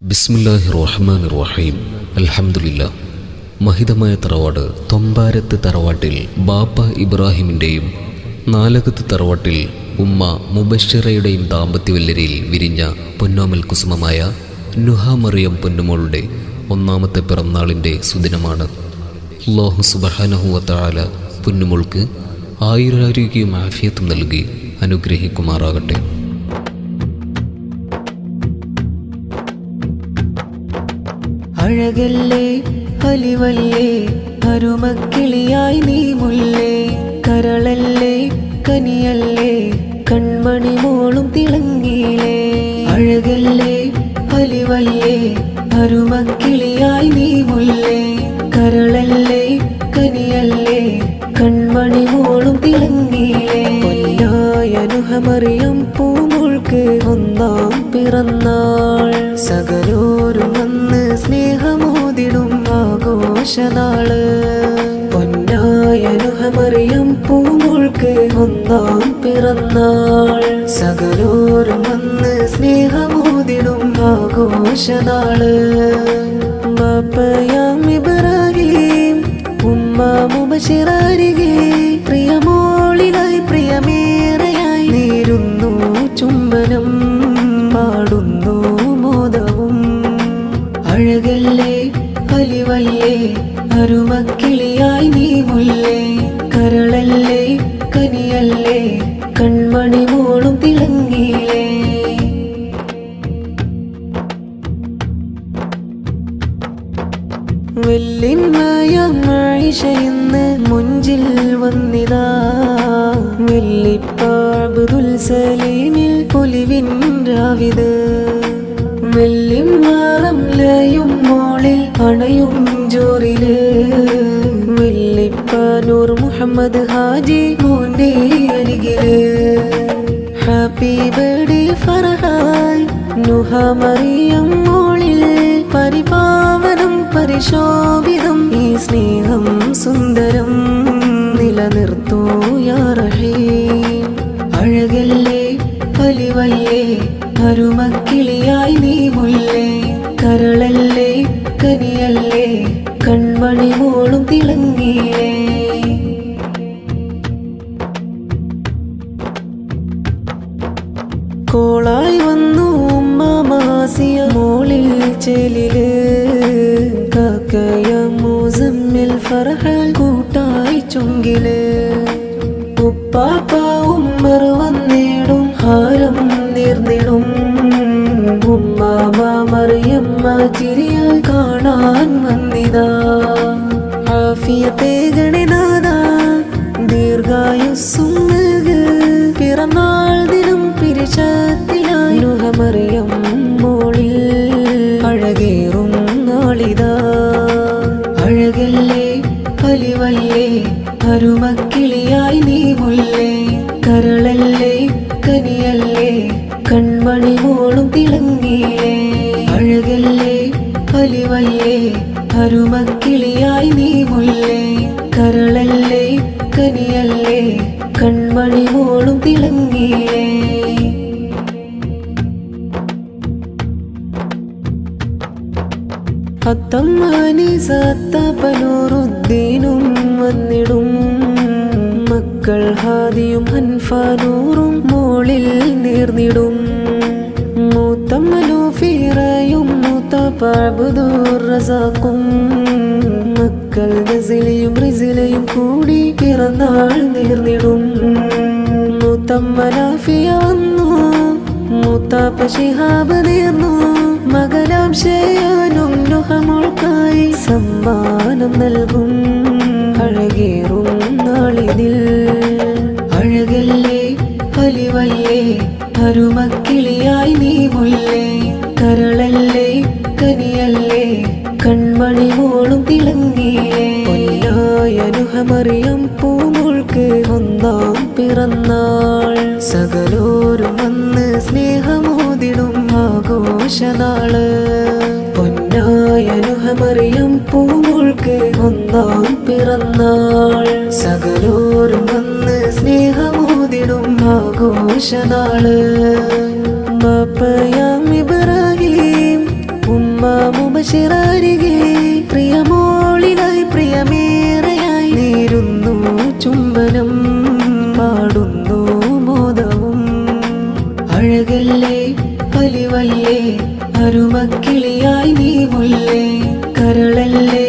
ബിസ്മില്ലാഹിർ റഹ്മാനിർ റഹീം. അൽഹംദുലില്ലാ. മഹിതമായ തറവാട് തൊമ്പാരത്ത് തറവാട്ടിൽ ബാപ്പ ഇബ്രാഹിമിൻ്റെയും നാലകത്ത് തറവാട്ടിൽ ഉമ്മ മുബശ്ശിറയുടെയും ദാമ്പത്യവല്ലരിയിൽ വിരിഞ്ഞ പൊന്നോമൽ കുസുമമായ നുഹ മറിയം പൊന്നുമോളുടെ ഒന്നാമത്തെ പിറന്നാളിൻ്റെ സുദിനമാണ്. അല്ലാഹു സുബ്ഹാനഹു വ തആല പൊന്നുമോൾക്ക് ആയുരാരോഗ്യവും ആഫിയത്തും നൽകി അനുഗ്രഹിക്കുമാറാകട്ടെ. അഴകല്ലേ അലിവല്ലേ അരുമക്കിളിയായി നീ മുല്ലേ, കരളല്ലേ കനിയല്ലേ കൺമണി മോളും തിളങ്ങിയിലേ. അഴകല്ലേ അലിവല്ലേ അരുമക്കിളിയായി നീ മുല്ലേ, കരളല്ലേ കനിയല്ലേ കൺമണി മോളും തിളങ്ങിയിലേ. പൊന്നായ നുഹ മറിയം പൂമോൾക്ക് ഒന്നാം പിറന്നാൾ, സകലോരും വന്ന് സ്നേഹമോതിടും ആഘോഷനാള്. പൊന്നായ നുഹ മറിയം പൂമോൾക്ക് ഒന്നാം പിറന്നാൾ, സകലോരും വന്ന് സ്നേഹമോതിടും ആഘോഷനാള്. ബാപ്പയാം ഇബ്രാഹിം ഉമ്മ മുബശ്ശിറരികെ, പ്രിയമോളിലായി പ്രിയമേറെയായി നേരുന്നു ചുംബനം, പാടുന്നു മോദവും. അഴകല്ലേ അലിവല്ലേ അരുമക്കിളിയായി നീ മുല്ലേ, കരളല്ലേ കനിയല്ലേ കൺമണി മോളും തിളങ്ങിയിലേ. വെല്ലിമ്മയായിഷ ഇന്ന് മുഞ്ചിൽ വന്നിതാ, വെല്ലിപ്പാബുൽ സലീമിൽ പൊലിവിൻ രാവിത്. വെല്ലിമാറംലയും മോളിൽ അണയും ജോറില്, വെല്ലിപ്പാനൂർ മുഹമ്മദ് ഹാജി മോന്റെ അരികില്. ഹാപ്പി ബർത്ത്ഡേ ഫർഹാൻ നുഹ മറിയം മോളിൽ, പരിപാവനം പരിശോഭിതം ഈ സ്നേഹം സുന്ദരം നിലനിർത്തൂ യാ റഹീം. അഴകല്ലേ അലിവല്ലേ അരുമക്കിളിയായി നീ മുല്ലേ, കരളല്ലേ കനിയല്ലേ കൺമണി മോളും തിളങ്ങിയിലേ. കോളായി വന്നു ഉമ്മ മാസിയ മോളിൽ ചേലില്, കാക്കയ മുസമ്മിൽ ഫർഹൽ കൂട്ടായി ചുങ്കില്. ഉപ്പാപ്പ ഉമ്മർ വന്നിടും ഹാരം നീർന്നിടും, ഉമ്മാമ മറിയമ്മ ചിരിയാൽ കാണാൻ വന്നിതാ. ആഫിയത്തെ ഗണിനാഥ ദീർഘായുസ്സും നൽക്, പിറന്നാൾ ദിനം പിരിശത്തിലായി നുഹ മറിയം മോളിൽ അഴകേറും നാളിതാ. അഴകല്ലേ അലിവല്ലേ അരുമക്കിളിയായി നീ മുല്ലേ, കരളല്ലേ കനിയല്ലേ കൺമണി മോളും തിളങ്ങിയിലേ. അഴകല്ലേ അലിവല്ലേ അരുമക്കിളിയായി നീ മുല്ലേ, കരളല്ലേ കനിയല്ലേ കൺമണി മോളും തിളങ്ങിയിലേ. അത്തമ്മനീസത്തപ്പനൂറുദ്ദീനും വന്നിടും, മക്കൾ ഹാദിയും ഹൻഫാനൂറും മോളിൽ നേർന്നിടും. മൂത്തമ്മനൂഫീറയും മൂത്തപ്പഅബ്ദുർ റസാഖും, മക്കൾ ഗസിലിയും റിസിലയും കൂടി പിറന്നാൾ നേർന്നിടും. മൂത്തമ്മനാഫിയ വന്നു മൂത്താപ്പ ശിഹാബ് നേർന്നു, മകനാം ഷയാനും നുഹ മോൾക്കായി സമ്മാനം നൽകും അഴകേറും നാളിതിൽ. അഴകല്ലേ അലിവല്ലേ അരുമക്കിളിയായി നീ മുല്ലേ, കരളല്ലേ കനിയല്ലേ കൺമണി മോളും തിളങ്ങിയിലേ. പൊന്നായ നുഹ മറിയം പൂമോൾക്ക് ഒന്നാം പിറന്നാൾ, സകലോരും വന്ന് സ്നേഹമോതിടും ആഘോഷനാള്. പൊന്നായ നുഹ മറിയം പൂമോൾക്ക് ഒന്നാം പിറന്നാൾ, സകലോരും വന്ന് സ്നേഹമോതിടും ആഘോഷനാള്. ബാപ്പയാം ഇബ്രാഹിം അഴകല്ലേ അലിവല്ലേ അരുമക്കിളിയായി നീ മുല്ലേ കരളല്ലേ